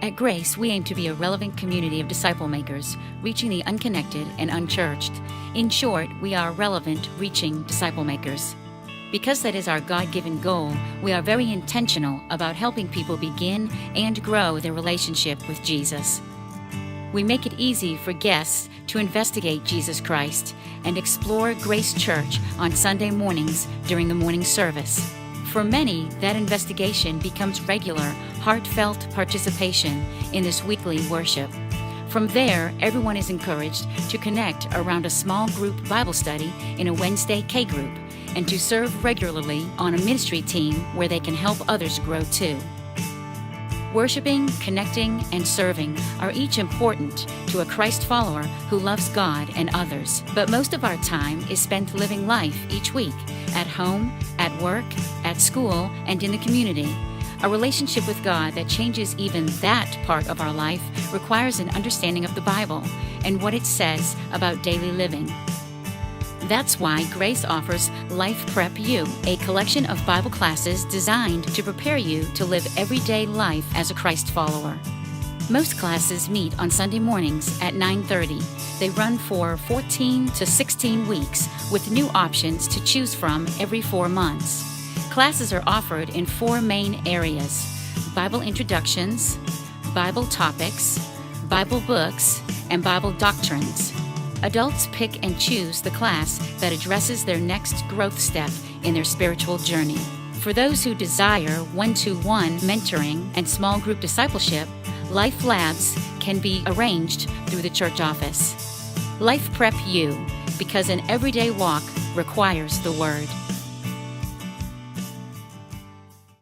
At Grace, we aim to be a relevant community of disciple makers, reaching the unconnected and unchurched. In short, we are relevant, reaching disciple makers. Because that is our God-given goal, we are very intentional about helping people begin and grow their relationship with Jesus. We make it easy for guests to investigate Jesus Christ and explore Grace Church on Sunday mornings during the morning service. For many, that investigation becomes regular, heartfelt participation in this weekly worship. From there, everyone is encouraged to connect around a small group Bible study in a Wednesday K group and to serve regularly on a ministry team where they can help others grow too. Worshiping, connecting, and serving are each important to a Christ follower who loves God and others. But most of our time is spent living life each week, at home, at work, at school, and in the community. A relationship with God that changes even that part of our life requires an understanding of the Bible and what it says about daily living. That's why Grace offers Life Prep U, a collection of Bible classes designed to prepare you to live everyday life as a Christ follower. Most classes meet on Sunday mornings at 9:30. They run for 14 to 16 weeks with new options to choose from every 4 months. Classes are offered in 4 main areas: Bible introductions, Bible topics, Bible books, and Bible doctrines. Adults pick and choose the class that addresses their next growth step in their spiritual journey. For those who desire one-to-one mentoring and small group discipleship, Life Labs can be arranged through the church office. Life Prep U, because an everyday walk requires the Word.